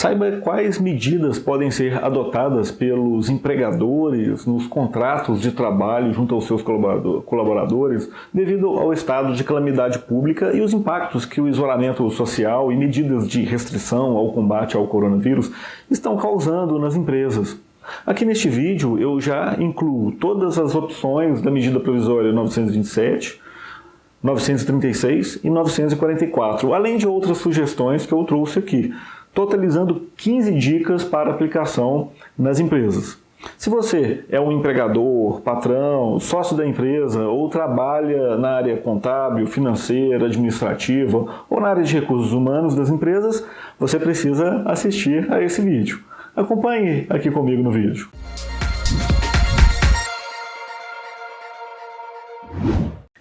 Saiba quais medidas podem ser adotadas pelos empregadores nos contratos de trabalho junto aos seus colaboradores devido ao estado de calamidade pública e os impactos que o isolamento social e medidas de restrição ao combate ao coronavírus estão causando nas empresas. Aqui neste vídeo eu já incluo todas as opções da medida provisória 927, 936 e 944, além de outras sugestões que eu trouxe aqui, totalizando 15 dicas para aplicação nas empresas. Se você é um empregador, patrão, sócio da empresa ou trabalha na área contábil, financeira, administrativa ou na área de recursos humanos das empresas, você precisa assistir a esse vídeo. Acompanhe aqui comigo no vídeo.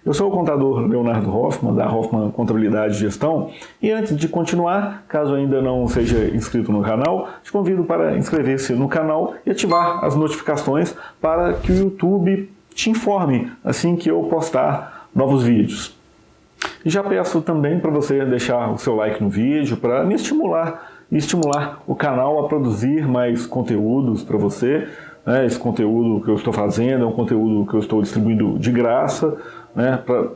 Eu sou o contador Leonardo Hoffman, da Hoffman Contabilidade e Gestão, e antes de continuar, caso ainda não seja inscrito no canal, te convido para inscrever-se no canal e ativar as notificações para que o YouTube te informe assim que eu postar novos vídeos. E já peço também para você deixar o seu like no vídeo para me estimular o canal a produzir mais conteúdos para você. Esse conteúdo que eu estou fazendo é um conteúdo que eu estou distribuindo de graça, para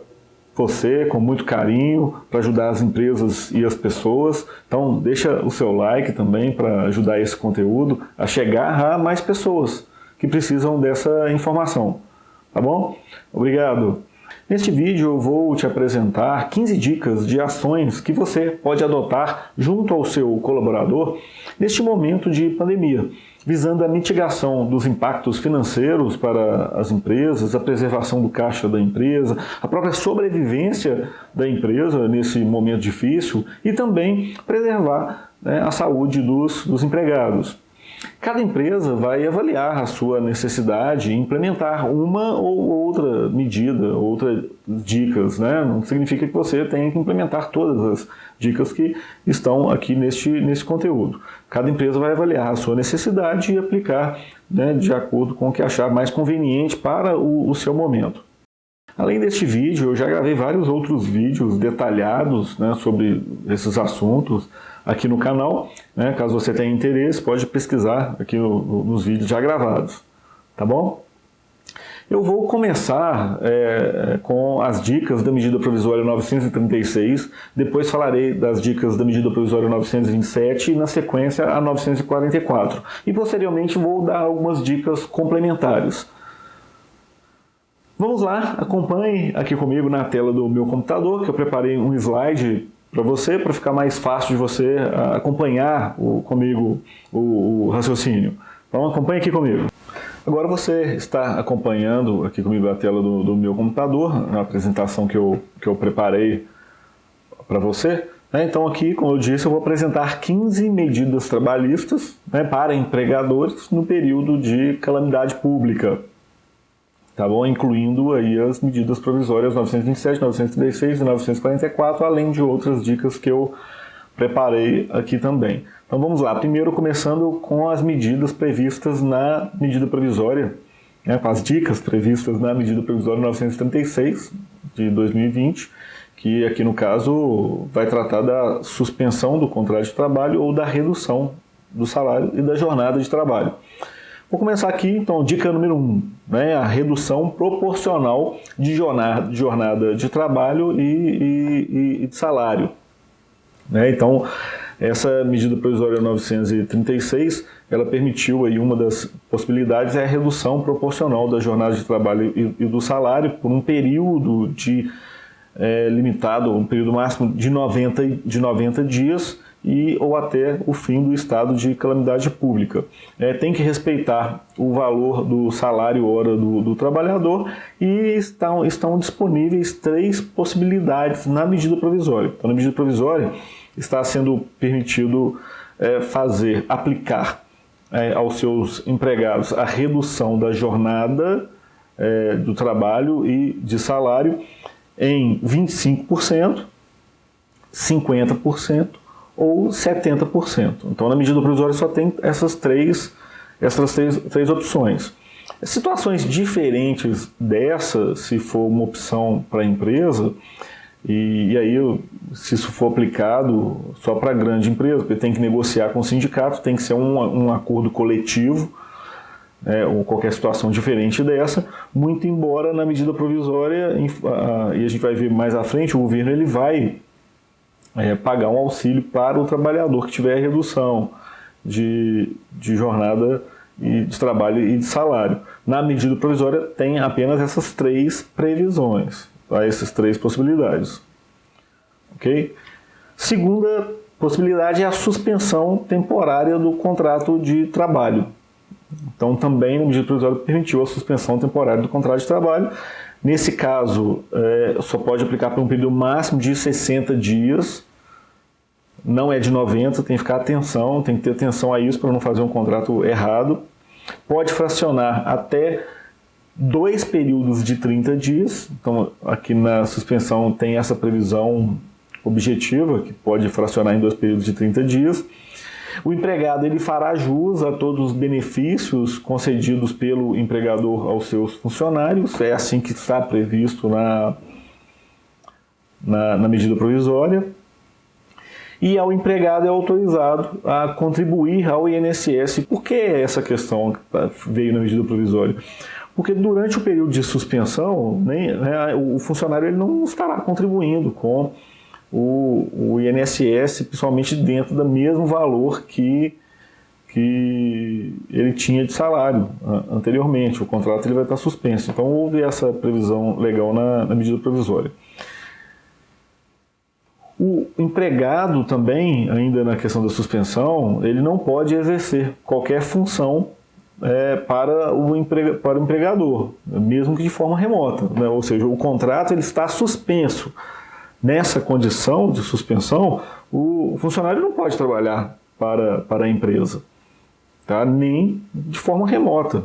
você, com muito carinho, para ajudar as empresas e as pessoas. Então deixa o seu like também para ajudar esse conteúdo a chegar a mais pessoas que precisam dessa informação, tá bom? Obrigado! Neste vídeo eu vou te apresentar 15 dicas de ações que você pode adotar junto ao seu colaborador neste momento de pandemia, visando a mitigação dos impactos financeiros para as empresas, a preservação do caixa da empresa, a própria sobrevivência da empresa nesse momento difícil e também preservar a saúde dos empregados. Cada empresa vai avaliar a sua necessidade e implementar uma ou outra medida, outras dicas, Não significa que você tenha que implementar todas as dicas que estão aqui nesse conteúdo. Cada empresa vai avaliar a sua necessidade e aplicar de acordo com o que achar mais conveniente para o seu momento. Além deste vídeo, eu já gravei vários outros vídeos detalhados sobre esses assuntos aqui no canal. Caso você tenha interesse, pode pesquisar aqui nos vídeos já gravados, tá bom? Eu vou começar com as dicas da medida provisória 936, depois falarei das dicas da medida provisória 927 e na sequência a 944. E posteriormente vou dar algumas dicas complementares. Vamos lá, acompanhe aqui comigo na tela do meu computador, que eu preparei um slide para você, para ficar mais fácil de você acompanhar comigo o raciocínio. Então acompanhe aqui comigo. Agora você está acompanhando aqui comigo a tela do meu computador, a apresentação que eu preparei para você. Então aqui, como eu disse, eu vou apresentar 15 medidas trabalhistas para empregadores no período de calamidade pública. Tá bom? Incluindo aí as medidas provisórias 927, 936 e 944, além de outras dicas que eu preparei aqui também. Então vamos lá, primeiro começando com as medidas previstas na medida provisória, com as dicas previstas na medida provisória 936 de 2020, que aqui no caso vai tratar da suspensão do contrato de trabalho ou da redução do salário e da jornada de trabalho. Vou começar aqui, então, dica número 1, a redução proporcional de jornada de trabalho e de salário. Então, essa medida provisória 936, ela permitiu aí uma das possibilidades, a redução proporcional da jornada de trabalho e do salário por um período limitado, um período máximo de 90 dias, ou até o fim do estado de calamidade pública. Tem que respeitar o valor do salário hora do trabalhador e estão disponíveis 3 possibilidades na medida provisória. Então, na medida provisória está sendo permitido aplicar aos seus empregados a redução da jornada do trabalho e de salário em 25%, 50%, ou 70%. Então, na medida provisória só tem essas três opções. Situações diferentes dessa, se for uma opção para a empresa, E aí, se isso for aplicado só para grande empresa, porque tem que negociar com o sindicato, tem que ser um acordo coletivo, ou qualquer situação diferente dessa, muito embora na medida provisória, e a gente vai ver mais à frente, o governo ele vai pagar um auxílio para o trabalhador que tiver redução de jornada e de trabalho e de salário. Na medida provisória tem apenas essas 3 previsões, tá? Essas 3 possibilidades. Ok? Segunda possibilidade é a suspensão temporária do contrato de trabalho. Então também na medida provisória permitiu a suspensão temporária do contrato de trabalho. Nesse caso, só pode aplicar por um período máximo de 60 dias, não é de 90, tem que ficar atenção, tem que ter atenção a isso para não fazer um contrato errado. Pode fracionar até 2 períodos de 30 dias, então aqui na suspensão tem essa previsão objetiva, que pode fracionar em 2 períodos de 30 dias. O empregado ele fará jus a todos os benefícios concedidos pelo empregador aos seus funcionários, é assim que está previsto na medida provisória. E ao empregado é autorizado a contribuir ao INSS. Por que essa questão veio na medida provisória? Porque durante o período de suspensão, o funcionário ele não estará contribuindo com o INSS, principalmente dentro do mesmo valor que ele tinha de salário anteriormente. O contrato ele vai estar suspenso. Então houve essa previsão legal na medida provisória. O empregado também, ainda na questão da suspensão, ele não pode exercer qualquer função para o empregador, mesmo que de forma remota, né? Ou seja, o contrato ele está suspenso. Nessa condição de suspensão, o funcionário não pode trabalhar para a empresa, tá? Nem de forma remota.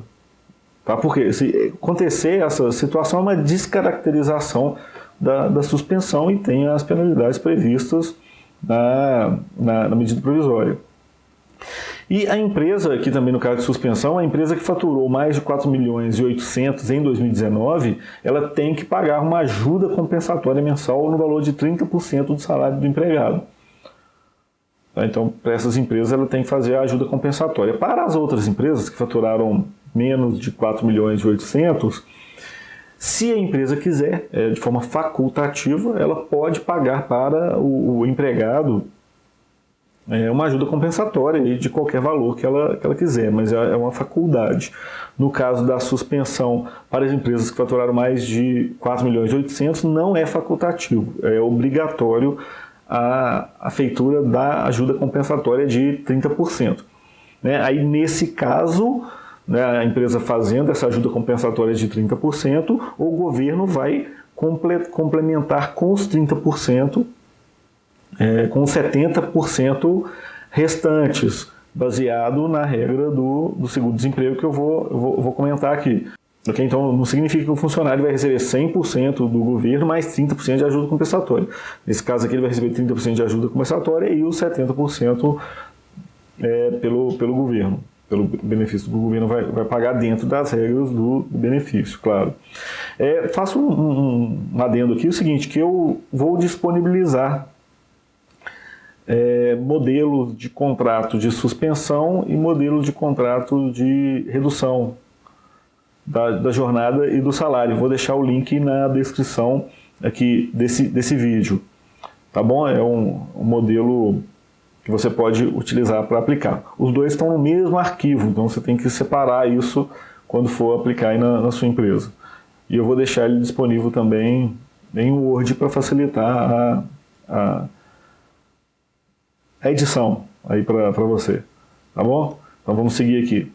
Tá? Porque se acontecer essa situação é uma descaracterização da suspensão e tem as penalidades previstas na medida provisória. E a empresa, aqui também no caso de suspensão, a empresa que faturou mais de 4 milhões e 800 em 2019, ela tem que pagar uma ajuda compensatória mensal no valor de 30% do salário do empregado. Então, para essas empresas, ela tem que fazer a ajuda compensatória. Para as outras empresas que faturaram menos de 4 milhões e 800, se a empresa quiser, de forma facultativa, ela pode pagar para o empregado uma ajuda compensatória de qualquer valor que ela quiser, mas é uma faculdade. No caso da suspensão para as empresas que faturaram mais de 4 milhões e 800, não é facultativo, é obrigatório a feitura da ajuda compensatória de 30%. Aí, nesse caso, a empresa fazendo essa ajuda compensatória de 30%, o governo vai complementar com os 30%, com os 70% restantes, baseado na regra do seguro-desemprego que eu vou comentar aqui. Okay? Então, não significa que o funcionário vai receber 100% do governo mais 30% de ajuda compensatória. Nesse caso aqui, ele vai receber 30% de ajuda compensatória e os 70% pelo governo. Pelo benefício do governo vai pagar dentro das regras do benefício, claro. Faço um adendo aqui, o seguinte, que eu vou disponibilizar modelos de contrato de suspensão e modelos de contrato de redução da jornada e do salário. Vou deixar o link na descrição aqui desse vídeo. Tá bom? É um modelo que você pode utilizar para aplicar. Os dois estão no mesmo arquivo, então você tem que separar isso quando for aplicar aí na sua empresa. E eu vou deixar ele disponível também em Word para facilitar a edição aí para você. Tá bom? Então vamos seguir aqui.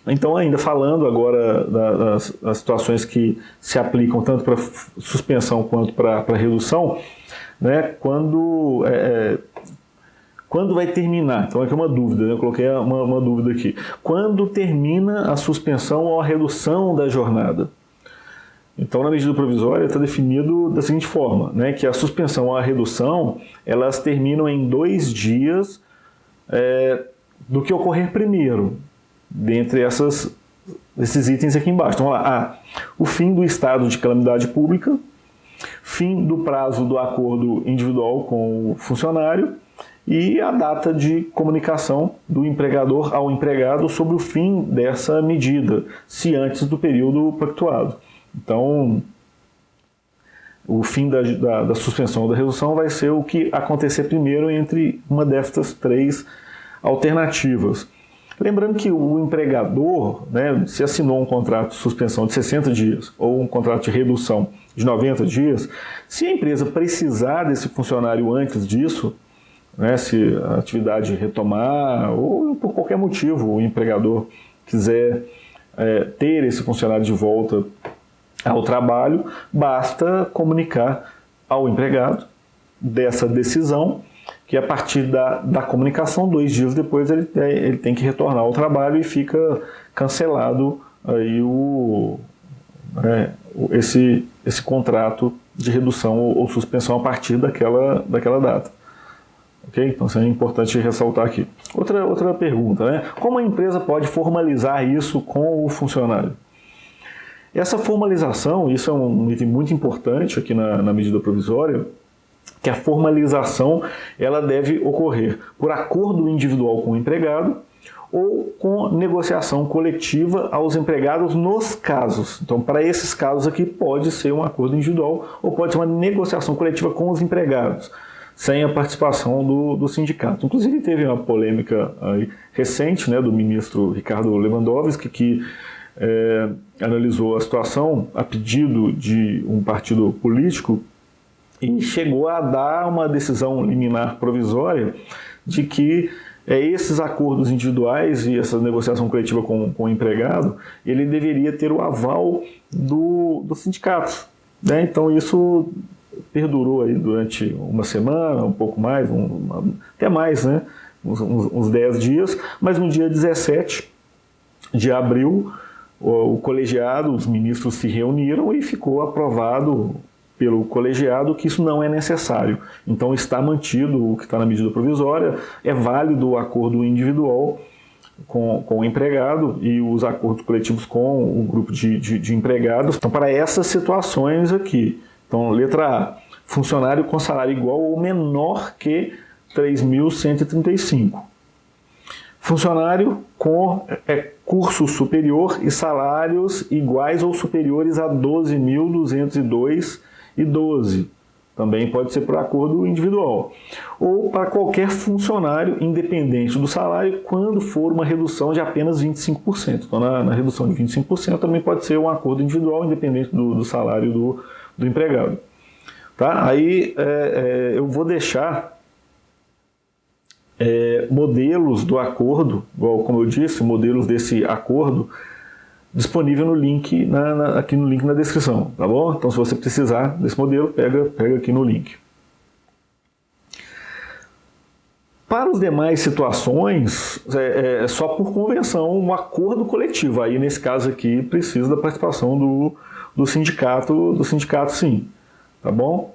Então, ainda falando agora das situações que se aplicam tanto para suspensão quanto para redução, quando vai terminar? Então aqui é uma dúvida, eu coloquei uma dúvida aqui. Quando termina a suspensão ou a redução da jornada? Então, na medida provisória está definido da seguinte forma, que a suspensão ou a redução, elas terminam em 2 dias do que ocorrer primeiro, dentre esses itens aqui embaixo. Então, vamos lá. O fim do estado de calamidade pública, fim do prazo do acordo individual com o funcionário e a data de comunicação do empregador ao empregado sobre o fim dessa medida, se antes do período pactuado. Então, o fim da suspensão ou da redução vai ser o que acontecer primeiro entre uma destas três alternativas. Lembrando que o empregador, né, se assinou um contrato de suspensão de 60 dias ou um contrato de redução de 90 dias, se a empresa precisar desse funcionário antes disso, né, se a atividade retomar ou por qualquer motivo o empregador quiser ter esse funcionário de volta ao trabalho, basta comunicar ao empregado dessa decisão, que a partir da comunicação, 2 dias depois ele tem que retornar ao trabalho e fica cancelado aí esse contrato de redução ou suspensão a partir daquela data. Okay? Então isso é importante ressaltar aqui. Outra pergunta, né? Como a empresa pode formalizar isso com o funcionário? Essa formalização, isso é um item muito importante aqui na medida provisória, que a formalização ela deve ocorrer por acordo individual com o empregado ou com negociação coletiva aos empregados nos casos. Então, para esses casos aqui, pode ser um acordo individual ou pode ser uma negociação coletiva com os empregados, sem a participação do sindicato. Inclusive, teve uma polêmica aí recente, né, do ministro Ricardo Lewandowski, que analisou a situação a pedido de um partido político e chegou a dar uma decisão liminar provisória de que esses acordos individuais e essa negociação coletiva com o empregado, ele deveria ter o aval do sindicato, né? Então isso perdurou aí durante uma semana, um pouco mais, até mais, né? uns 10 dias, mas no dia 17 de abril, o colegiado, os ministros se reuniram e ficou aprovado pelo colegiado que isso não é necessário. Então está mantido o que está na medida provisória, é válido o acordo individual com o empregado e os acordos coletivos com o grupo de empregados. Então, para essas situações aqui, então, letra A, funcionário com salário igual ou menor que 3.135. Funcionário com curso superior e salários iguais ou superiores a 12.202,12. Também pode ser por acordo individual. Ou para qualquer funcionário, independente do salário, quando for uma redução de apenas 25%. Então, na redução de 25% também pode ser um acordo individual, independente do salário do empregado. Tá? Aí eu vou deixar modelos do acordo, igual como eu disse, modelos desse acordo disponível no link, aqui no link na descrição, tá bom? Então, se você precisar desse modelo, pega aqui no link. Para as demais situações, é só por convenção um acordo coletivo. Aí, nesse caso aqui, precisa da participação do sindicato sim, tá bom?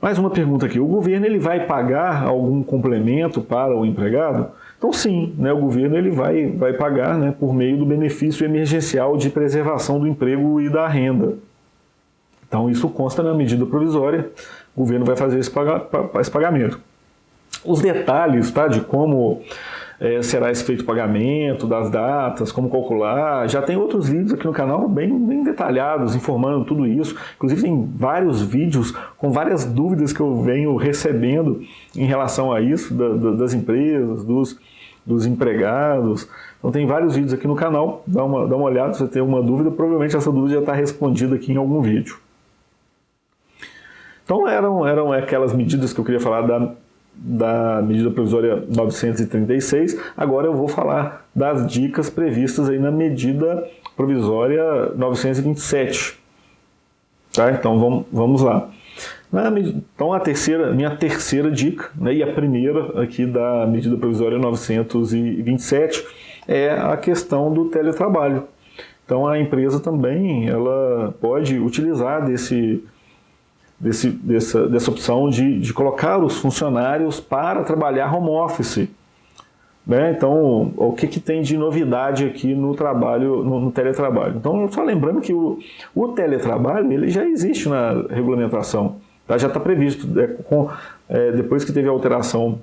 Mais uma pergunta aqui. O governo ele vai pagar algum complemento para o empregado? Então sim, né, o governo ele vai pagar, né, por meio do benefício emergencial de preservação do emprego e da renda. Então isso consta na medida provisória, o governo vai fazer esse pagamento. Os detalhes, tá, de como será esse feito o pagamento, das datas, como calcular, já tem outros vídeos aqui no canal bem detalhados, informando tudo isso. Inclusive tem vários vídeos com várias dúvidas que eu venho recebendo em relação a isso, das empresas, dos empregados. Então tem vários vídeos aqui no canal, dá uma olhada se você tem alguma dúvida, provavelmente essa dúvida já está respondida aqui em algum vídeo. Então eram aquelas medidas que eu queria falar da medida provisória 936, agora eu vou falar das dicas previstas aí na medida provisória 927. Tá? Então vamos lá. Então minha terceira dica, né, e a primeira aqui da medida provisória 927 é a questão do teletrabalho. Então a empresa também ela pode utilizar dessa opção de colocar os funcionários para trabalhar home office. né? Então, o que tem de novidade aqui no trabalho, no teletrabalho? Então, só lembrando que o teletrabalho ele já existe na regulamentação, tá? Já está previsto. Depois que teve a alteração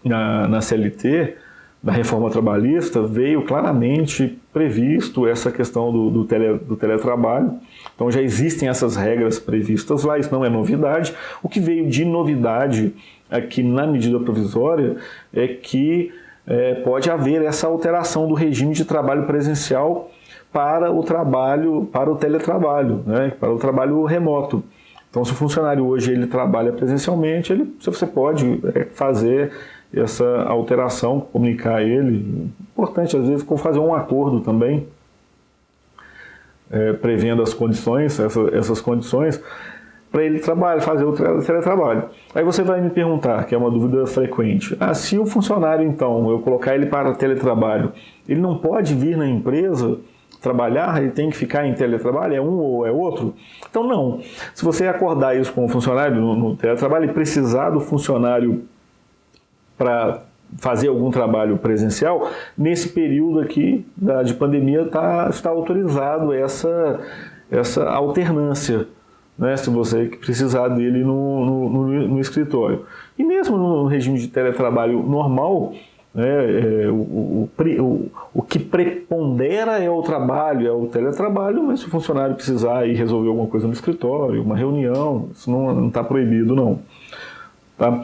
na CLT, da reforma trabalhista, veio claramente previsto essa questão do teletrabalho. Então já existem essas regras previstas lá, isso não é novidade. O que veio de novidade aqui na medida provisória é que pode haver essa alteração do regime de trabalho presencial para o teletrabalho, né, para o trabalho remoto. Então, se o funcionário hoje ele trabalha presencialmente, você pode fazer essa alteração, comunicar a ele. Importante, às vezes, fazer um acordo também, prevendo as condições, essas condições, para ele fazer o teletrabalho. Aí você vai me perguntar, que é uma dúvida frequente, se o funcionário, então, eu colocar ele para teletrabalho, ele não pode vir na empresa trabalhar, ele tem que ficar em teletrabalho, é um ou é outro? Então não. Se você acordar isso com o funcionário no teletrabalho e precisar do funcionário para fazer algum trabalho presencial, nesse período aqui de pandemia está autorizado essa alternância, né, se você precisar dele no escritório. E mesmo no regime de teletrabalho normal, o que prepondera é o trabalho, é o teletrabalho, mas se o funcionário precisar ir resolver alguma coisa no escritório, uma reunião, isso não está proibido, não. Tá?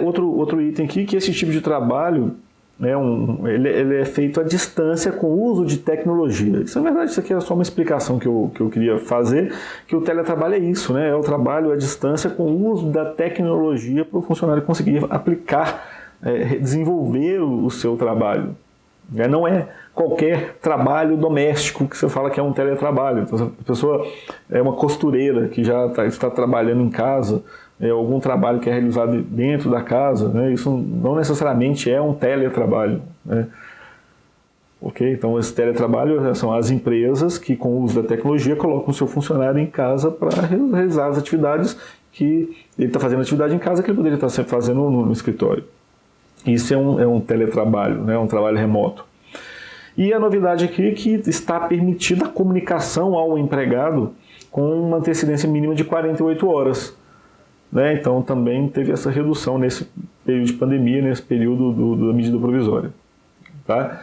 Outro item aqui, que esse tipo de trabalho ele é feito à distância com o uso de tecnologia. Isso, na verdade, isso aqui é só uma explicação que eu queria fazer, que o teletrabalho é isso, né? É o trabalho à distância com o uso da tecnologia para o funcionário conseguir aplicar, desenvolver o seu trabalho. Não é qualquer trabalho doméstico que você fala que é um teletrabalho. Então, a pessoa é uma costureira que já está trabalhando em casa, algum trabalho que é realizado dentro da casa, né? Isso não necessariamente é um teletrabalho, né? Ok? Então, esse teletrabalho são as empresas que, com o uso da tecnologia, colocam o seu funcionário em casa para realizar as atividades que ele está fazendo atividade em casa que ele poderia estar sempre fazendo no escritório. Isso é um teletrabalho, né? Um trabalho remoto. E a novidade aqui é que está permitida a comunicação ao empregado com uma antecedência mínima de 48 horas. Né? Então também teve essa redução nesse período de pandemia, nesse período da medida provisória. Tá?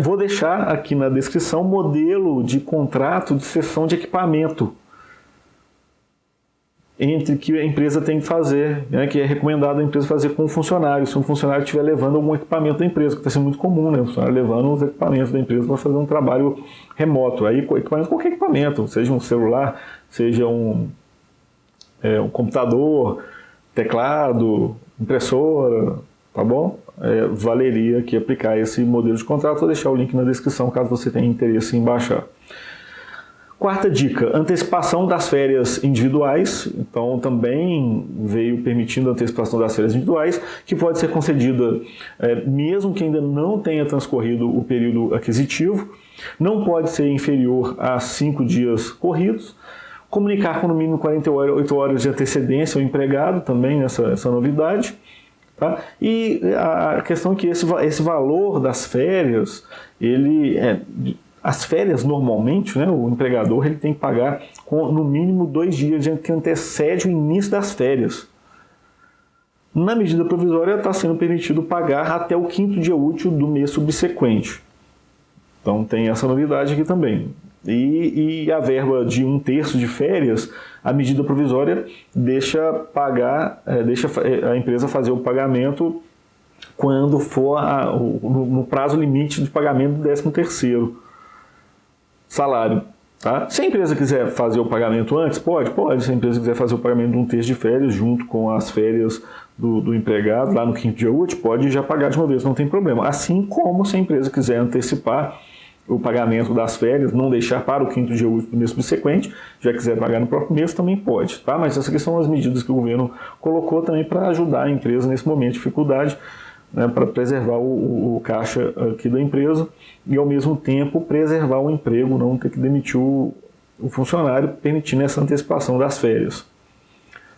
Vou deixar aqui na descrição o modelo de contrato de cessão de equipamento que a empresa tem que fazer, né, que é recomendado a empresa fazer com o funcionário, se um funcionário estiver levando algum equipamento da empresa, que está sendo muito comum, né, o funcionário levando os equipamentos da empresa para fazer um trabalho remoto. Aí, qualquer equipamento, seja um celular, seja um computador, teclado, impressora, tá bom? Valeria aqui aplicar esse modelo de contrato. Vou deixar o link na descrição caso você tenha interesse em baixar. Quarta dica, antecipação das férias individuais. Então também veio permitindo a antecipação das férias individuais, que pode ser concedida mesmo que ainda não tenha transcorrido o período aquisitivo, não pode ser inferior a 5 dias corridos, comunicar com no mínimo 48 horas de antecedência ao empregado, também essa novidade. Tá? E a questão é que esse valor das férias, as férias, normalmente, né, o empregador ele tem que pagar com, no mínimo, 2 dias que antecede o início das férias. Na medida provisória, está sendo permitido pagar até o 5º dia útil do mês subsequente. Então, tem essa novidade aqui também. E a verba de 1/3 de férias, a medida provisória deixa a empresa fazer o pagamento quando for no prazo limite de pagamento do 13º salário. Tá? Se a empresa quiser fazer o pagamento antes, pode. Se a empresa quiser fazer o pagamento de 1/3 de férias junto com as férias do empregado, lá no 5º dia útil, pode já pagar de uma vez, não tem problema. Assim como se a empresa quiser antecipar o pagamento das férias, não deixar para o 5º dia útil do mês subsequente, já quiser pagar no próprio mês, também pode. Tá? Mas essas aqui são as medidas que o governo colocou também para ajudar a empresa nesse momento de dificuldade, né, para preservar o caixa aqui da empresa e, ao mesmo tempo, preservar o emprego, não ter que demitir o funcionário, permitindo essa antecipação das férias.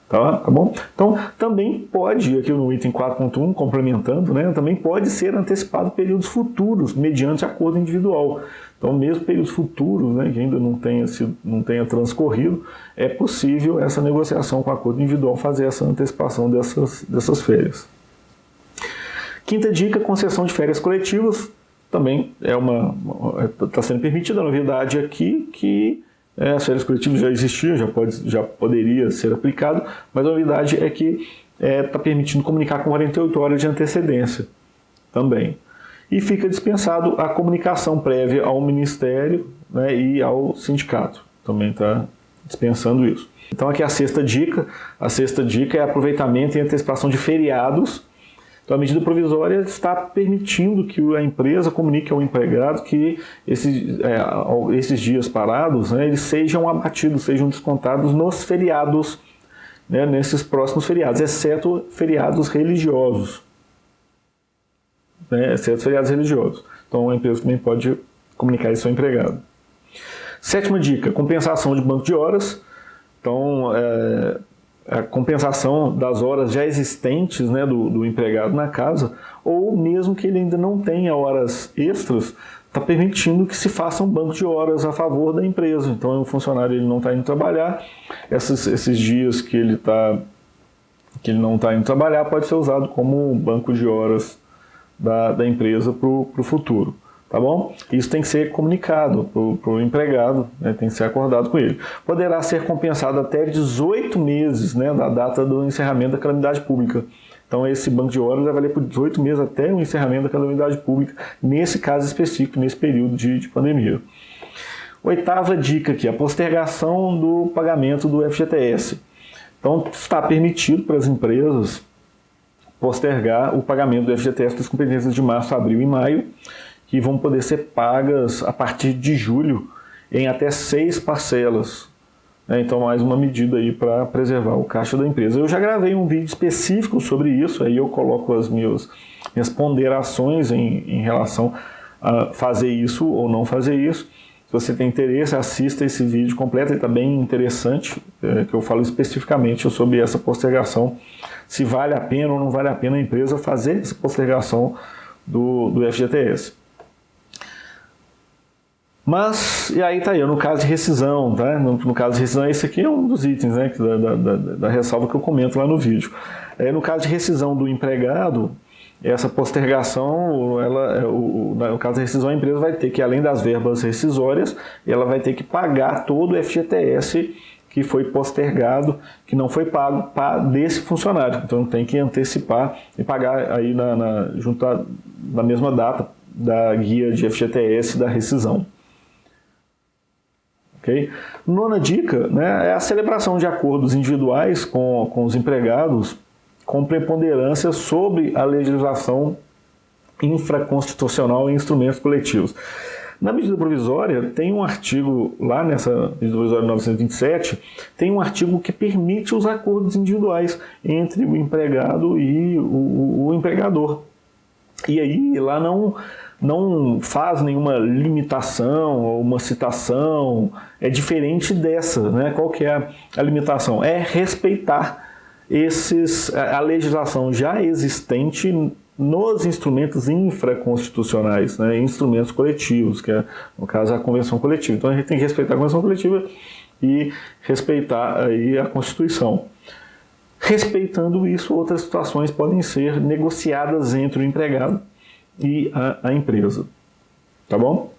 Tá bom? Então, também pode, aqui no item 4.1, complementando, né, também pode ser antecipado períodos futuros, mediante acordo individual. Então, mesmo períodos futuros, né, que ainda não tenha transcorrido, é possível essa negociação com acordo individual fazer essa antecipação dessas férias. Quinta dica, concessão de férias coletivas. Também está sendo permitida. A novidade aqui que as férias coletivas já existiam, já poderia ser aplicado, mas a novidade é que está permitindo comunicar com 48 horas de antecedência também. E fica dispensado a comunicação prévia ao Ministério, né, e ao sindicato. Também está dispensando isso. Então aqui a sexta dica. A sexta dica é aproveitamento e antecipação de feriados. Então, a medida provisória está permitindo que a empresa comunique ao empregado que esses dias parados, né, eles sejam abatidos, sejam descontados nos feriados, né, nesses próximos feriados, exceto feriados religiosos. Né, exceto feriados religiosos. Então, a empresa também pode comunicar isso ao empregado. Sétima dica, compensação de banco de horas. Então, a compensação das horas já existentes, né, do empregado na casa, ou mesmo que ele ainda não tenha horas extras, está permitindo que se faça um banco de horas a favor da empresa. Então, o funcionário ele não está indo trabalhar, esses dias que ele não está indo trabalhar pode ser usado como um banco de horas da empresa para o futuro. Tá bom? Isso tem que ser comunicado para o empregado, né? Tem que ser acordado com ele. Poderá ser compensado até 18 meses, né, da data do encerramento da calamidade pública. Então esse banco de horas vai valer por 18 meses até o encerramento da calamidade pública, nesse caso específico, nesse período de pandemia. Oitava dica aqui, a postergação do pagamento do FGTS. Então está permitido para as empresas postergar o pagamento do FGTS das competências de março, abril e maio, que vão poder ser pagas a partir de julho em até 6 parcelas. Então, mais uma medida aí para preservar o caixa da empresa. Eu já gravei um vídeo específico sobre isso, aí eu coloco as minhas ponderações em relação a fazer isso ou não fazer isso. Se você tem interesse, assista esse vídeo completo, ele está bem interessante, que eu falo especificamente sobre essa postergação, se vale a pena ou não vale a pena a empresa fazer essa postergação do FGTS. Mas, e aí tá aí, no caso de rescisão, tá? No caso de rescisão, esse aqui é um dos itens, né, da ressalva que eu comento lá no vídeo. No caso de rescisão do empregado, essa postergação, no caso da rescisão, a empresa vai ter que, além das verbas rescisórias, ela vai ter que pagar todo o FGTS que foi postergado, que não foi pago desse funcionário. Então tem que antecipar e pagar aí junto na mesma data da guia de FGTS da rescisão. Okay? Nona dica, né, é a celebração de acordos individuais com os empregados com preponderância sobre a legislação infraconstitucional e instrumentos coletivos. Na medida provisória, tem um artigo, lá nessa medida provisória 927, tem um artigo que permite os acordos individuais entre o empregado e o empregador. E aí, lá não faz nenhuma limitação ou uma citação, é diferente dessa, né? Qual que é a limitação? É respeitar a legislação já existente nos instrumentos infraconstitucionais, né? Instrumentos coletivos, que é, no caso, a convenção coletiva. Então a gente tem que respeitar a convenção coletiva e respeitar aí a Constituição. Respeitando isso, outras situações podem ser negociadas entre o empregado e a empresa. Tá bom?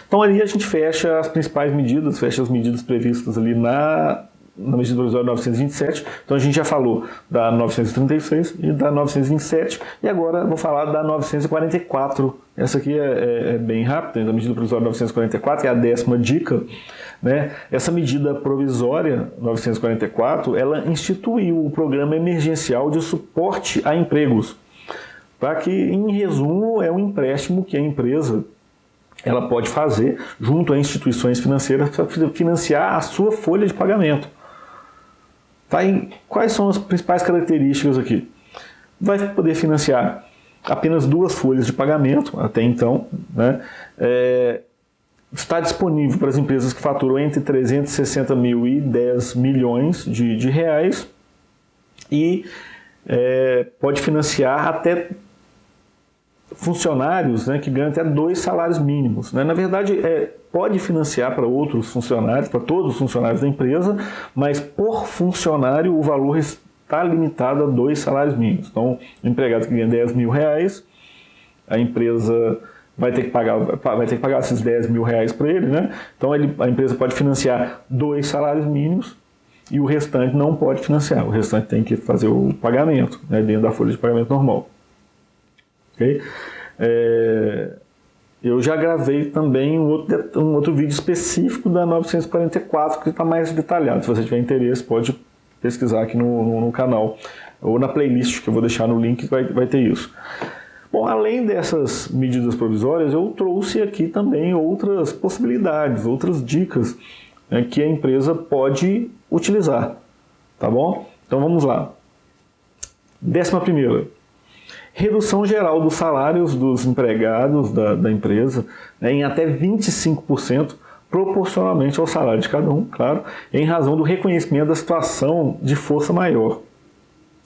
Então ali a gente fecha as principais medidas, fecha as medidas previstas ali na medida provisória 927. Então a gente já falou da 936 e da 927 e agora vou falar da 944. Essa aqui é bem rápida, a medida provisória 944 é a 10ª dica, né? Essa medida provisória 944, ela instituiu o programa emergencial de suporte a empregos, para que, em resumo, é um empréstimo que a empresa ela pode fazer junto a instituições financeiras para financiar a sua folha de pagamento. Tá? E quais são as principais características aqui? Vai poder financiar apenas 2 folhas de pagamento, até então, né? está disponível para as empresas que faturam entre 360 mil e 10 milhões de reais e pode financiar até funcionários, né, que ganham até 2 salários mínimos. Né? Na verdade, pode financiar para outros funcionários, para todos os funcionários da empresa, mas por funcionário o valor está limitado a 2 salários mínimos. Então, o empregado que ganha 10 mil reais, a empresa vai ter que pagar esses 10 mil reais para ele, né? Então a empresa pode financiar 2 salários mínimos e o restante não pode financiar. O restante tem que fazer o pagamento, né, dentro da folha de pagamento normal. Okay? Eu já gravei também um outro vídeo específico da 944 que está mais detalhado. Se você tiver interesse, pode pesquisar aqui no canal ou na playlist que eu vou deixar no link, vai ter isso. Bom, além dessas medidas provisórias, eu trouxe aqui também outras possibilidades, outras dicas, né, que a empresa pode utilizar, tá bom? Então vamos lá. 11ª, redução geral dos salários dos empregados da empresa, né, em até 25%, proporcionalmente ao salário de cada um, claro, em razão do reconhecimento da situação de força maior.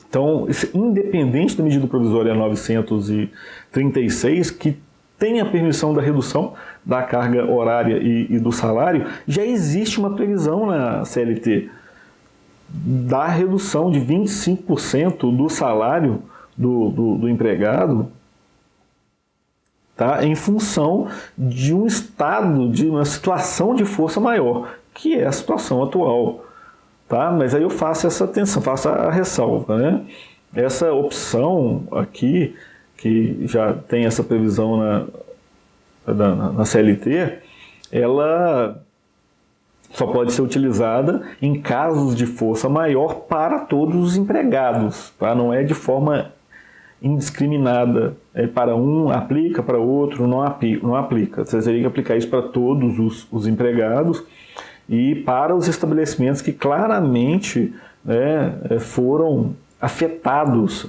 Então, independente da medida provisória 936, que tem a permissão da redução da carga horária e do salário, já existe uma previsão na CLT da redução de 25% do salário do empregado, tá, em função de um estado, de uma situação de força maior, que é a situação atual. Tá? Mas aí eu faço essa atenção, faço a ressalva, né? Essa opção aqui, que já tem essa previsão na CLT, ela só pode ser utilizada em casos de força maior para todos os empregados, tá? Não é de forma indiscriminada. Para um aplica, para outro não aplica. Você teria que aplicar isso para todos os empregados e para os estabelecimentos que claramente, né, foram afetados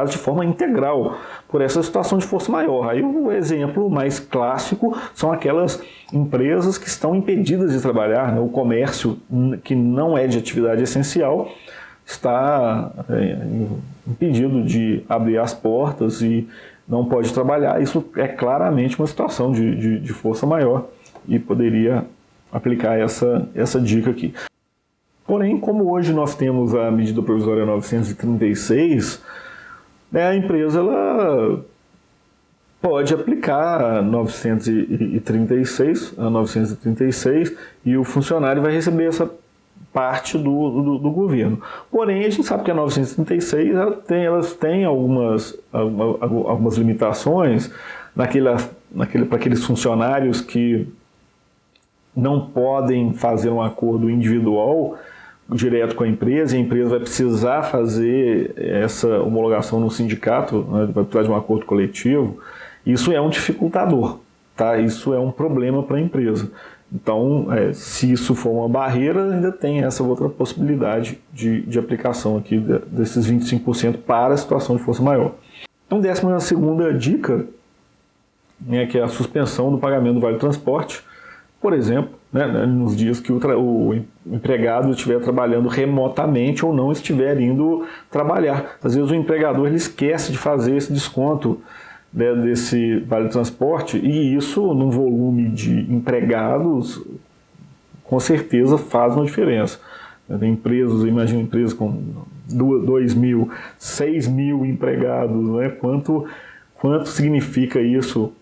de forma integral por essa situação de força maior. Aí o exemplo mais clássico são aquelas empresas que estão impedidas de trabalhar, né? O comércio que não é de atividade essencial está impedido de abrir as portas e não pode trabalhar. Isso é claramente uma situação de força maior e poderia aplicar essa dica aqui. Porém, como hoje nós temos a medida provisória 936, né, a empresa ela pode aplicar a 936 e o funcionário vai receber essa parte do governo. Porém, a gente sabe que a 936 elas têm algumas limitações para aqueles funcionários que não podem fazer um acordo individual direto com a empresa, e a empresa vai precisar fazer essa homologação no sindicato, né, vai precisar de um acordo coletivo. Isso é um dificultador, tá? Isso é um problema para a empresa. Então, se isso for uma barreira, ainda tem essa outra possibilidade de aplicação aqui desses 25% para a situação de força maior. Então, 12ª dica, né, que é a suspensão do pagamento do Vale Transporte, por exemplo, né, nos dias que o empregado estiver trabalhando remotamente ou não estiver indo trabalhar. Às vezes o empregador ele esquece de fazer esse desconto, né, desse Vale Transporte, e isso, num volume de empregados, com certeza faz uma diferença. Tem empresas, imagina empresas com 2.000, 6.000 empregados, né? Quanto significa isso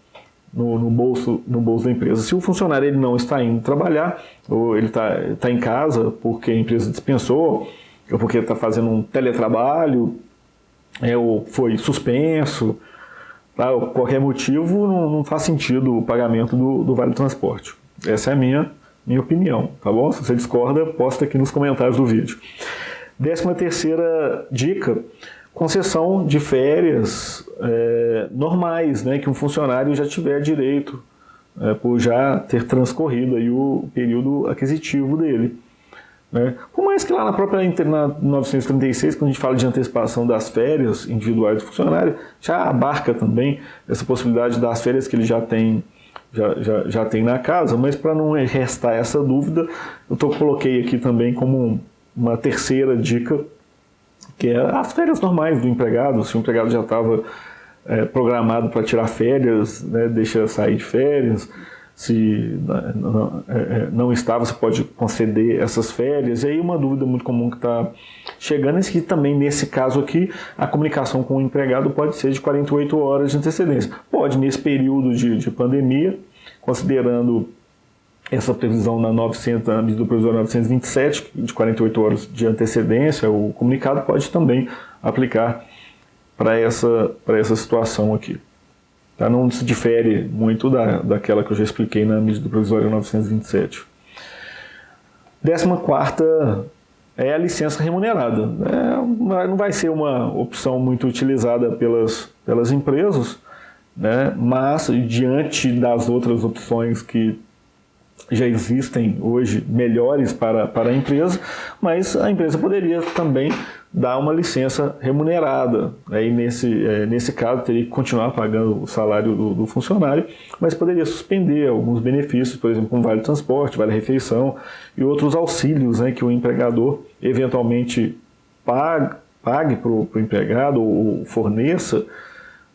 no bolso da empresa? Se o funcionário ele não está indo trabalhar, ou ele está em casa porque a empresa dispensou, ou porque está fazendo um teletrabalho, ou foi suspenso, tá? Qualquer motivo, não faz sentido o pagamento do Vale Transporte. Essa é a minha opinião, tá bom? Se você discorda, posta aqui nos comentários do vídeo. 13ª dica: concessão de férias normais, né, que um funcionário já tiver direito, por já ter transcorrido aí o período aquisitivo dele. Né? Por mais que lá na própria 936, quando a gente fala de antecipação das férias individuais do funcionário, já abarca também essa possibilidade das férias que ele já tem já tem na casa, mas para não restar essa dúvida, eu coloquei aqui também como uma terceira dica, que é as férias normais do empregado. Se o empregado já estava programado para tirar férias, né, deixa sair de férias. Se não estava, você pode conceder essas férias. E aí uma dúvida muito comum que está chegando é que também nesse caso aqui a comunicação com o empregado pode ser de 48 horas de antecedência. Pode, nesse período de pandemia, considerando essa previsão na medida provisória 927, de 48 horas de antecedência, o comunicado pode também aplicar para essa situação aqui. Tá? Não se difere muito daquela que eu já expliquei na medida provisória 927. 14ª é a licença remunerada. Não vai ser uma opção muito utilizada pelas empresas, né? Mas diante das outras opções que já existem hoje melhores para a empresa, mas a empresa poderia também dar uma licença remunerada. Aí nesse caso teria que continuar pagando o salário do funcionário, mas poderia suspender alguns benefícios, por exemplo, como vale transporte, vale refeição e outros auxílios, né, que o empregador eventualmente pague para o empregado ou forneça,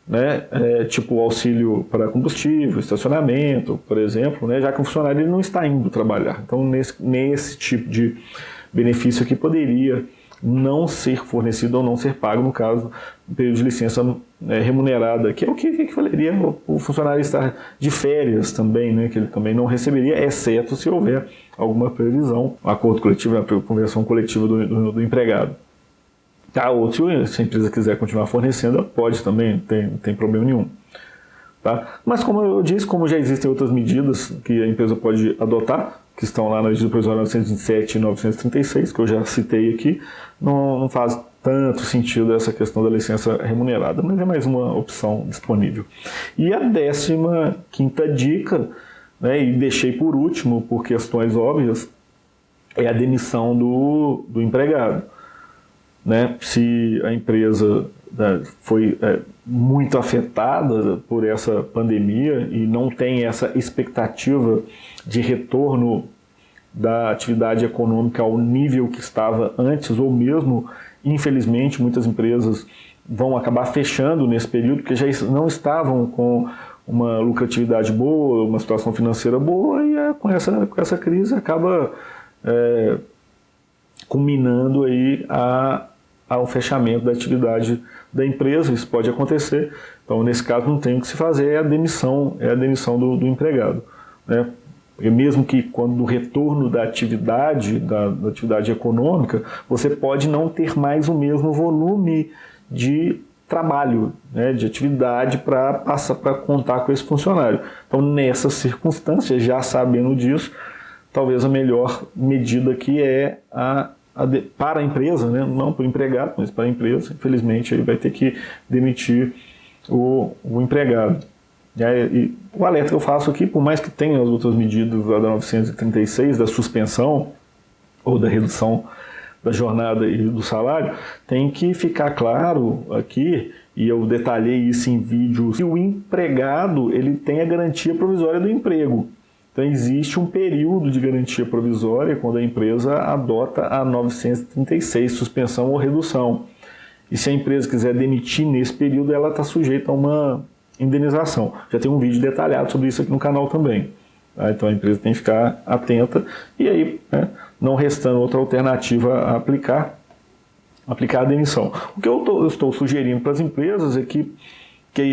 né, tipo auxílio para combustível, estacionamento, por exemplo, né, já que o funcionário ele não está indo trabalhar. Então, nesse tipo de benefício aqui poderia não ser fornecido ou não ser pago, no caso, do período de licença remunerada, que é o que valeria o funcionário estar de férias também, né, que ele também não receberia, exceto se houver alguma previsão, acordo coletivo, a convenção coletiva do empregado. Tá, ou se a empresa quiser continuar fornecendo, ela pode também, não tem problema nenhum. Tá? Mas como eu disse, como já existem outras medidas que a empresa pode adotar, que estão lá na medida provisória 927 e 936, que eu já citei aqui, não faz tanto sentido essa questão da licença remunerada, mas é mais uma opção disponível. E a 15ª dica, né, e deixei por último, por questões óbvias, é a demissão do empregado. Né? Se a empresa foi muito afetada por essa pandemia e não tem essa expectativa de retorno da atividade econômica ao nível que estava antes, ou mesmo, infelizmente, muitas empresas vão acabar fechando nesse período porque já não estavam com uma lucratividade boa, uma situação financeira boa, e com essa crise acaba culminando aí ao fechamento da atividade da empresa. Isso pode acontecer. Então, nesse caso, não tem o que se fazer, é a demissão do empregado. Né? Porque mesmo que quando o retorno da atividade econômica, você pode não ter mais o mesmo volume de trabalho, né, de atividade para contar com esse funcionário. Então, nessas circunstâncias, já sabendo disso, talvez a melhor medida aqui é para a empresa, né? Não para o empregado, mas para a empresa, infelizmente, aí vai ter que demitir o empregado. E o alerta que eu faço aqui, por mais que tenha as outras medidas da 936, da suspensão ou da redução da jornada e do salário, tem que ficar claro aqui, e eu detalhei isso em vídeo, que o empregado ele tem a garantia provisória do emprego. Então, existe um período de garantia provisória quando a empresa adota a 936, suspensão ou redução. E se a empresa quiser demitir nesse período, ela está sujeita a uma indenização. Já tem um vídeo detalhado sobre isso aqui no canal também. Tá? Então, a empresa tem que ficar atenta. E aí, né, não restando outra alternativa a aplicar a demissão. O que eu estou sugerindo para as empresas é que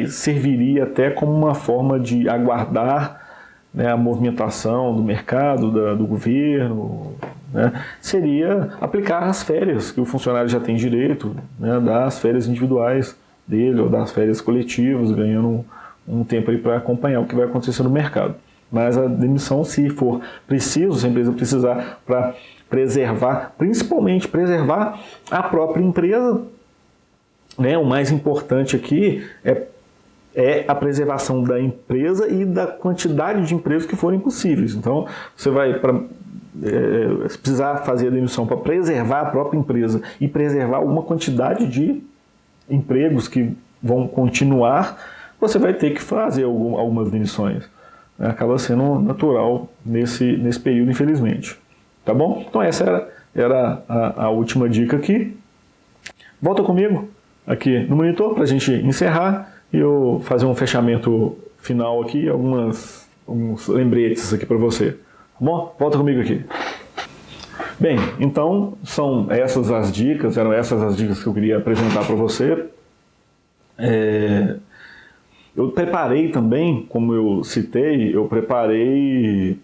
serviria até como uma forma de aguardar, né, a movimentação do mercado, do governo, né, seria aplicar as férias que o funcionário já tem direito, né, das férias individuais dele ou das férias coletivas, ganhando um tempo aí para acompanhar o que vai acontecer no mercado. Mas a demissão, se for preciso, se a empresa precisar para preservar, principalmente preservar a própria empresa, né, o mais importante aqui é a preservação da empresa e da quantidade de empregos que forem possíveis. Então, você vai precisar fazer a demissão para preservar a própria empresa e preservar alguma quantidade de empregos que vão continuar, você vai ter que fazer algumas demissões. acaba sendo natural nesse período, infelizmente. Tá bom? Então essa era a última dica aqui. Volta comigo aqui no monitor para a gente encerrar e eu fazer um fechamento final aqui, alguns lembretes aqui para você. Tá bom? Volta comigo aqui. Bem, então eram essas as dicas que eu queria apresentar para você. Eu preparei também, como eu citei, eu preparei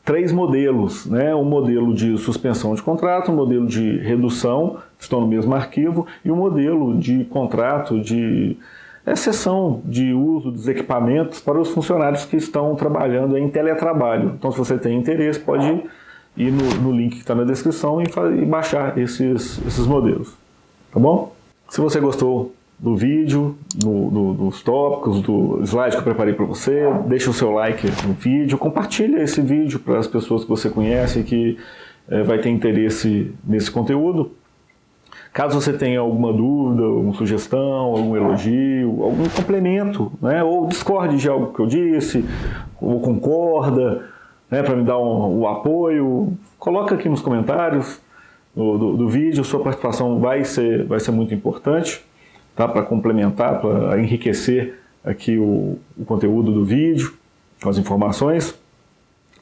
3 modelos, né? Um modelo de suspensão de contrato, um modelo de redução, que estão no mesmo arquivo, e um modelo de contrato de exceção de uso dos equipamentos para os funcionários que estão trabalhando em teletrabalho. Então, se você tem interesse, pode ir no link que está na descrição e baixar esses modelos. Tá bom? Se você gostou do vídeo, dos tópicos, do slide que eu preparei para você, deixa o seu like no vídeo, compartilha esse vídeo para as pessoas que você conhece e que vai ter interesse nesse conteúdo. Caso você tenha alguma dúvida, alguma sugestão, algum elogio, algum complemento, né, ou discorde de algo que eu disse, ou concorda, né, para me dar o apoio, coloca aqui nos comentários do vídeo. Sua participação vai ser muito importante, tá, para complementar, para enriquecer aqui o conteúdo do vídeo, com as informações.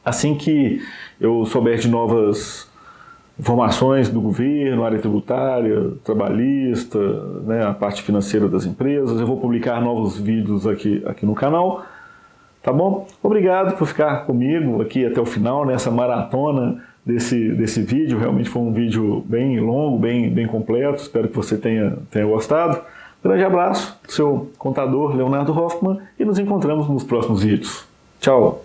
Assim que eu souber de novas informações do governo, área tributária, trabalhista, né, a parte financeira das empresas, eu vou publicar novos vídeos aqui no canal. Tá bom? Obrigado por ficar comigo aqui até o final, nessa maratona desse vídeo. Realmente foi um vídeo bem longo, bem completo. Espero que você tenha gostado. Grande abraço, seu contador Leonardo Hoffman, e nos encontramos nos próximos vídeos. Tchau!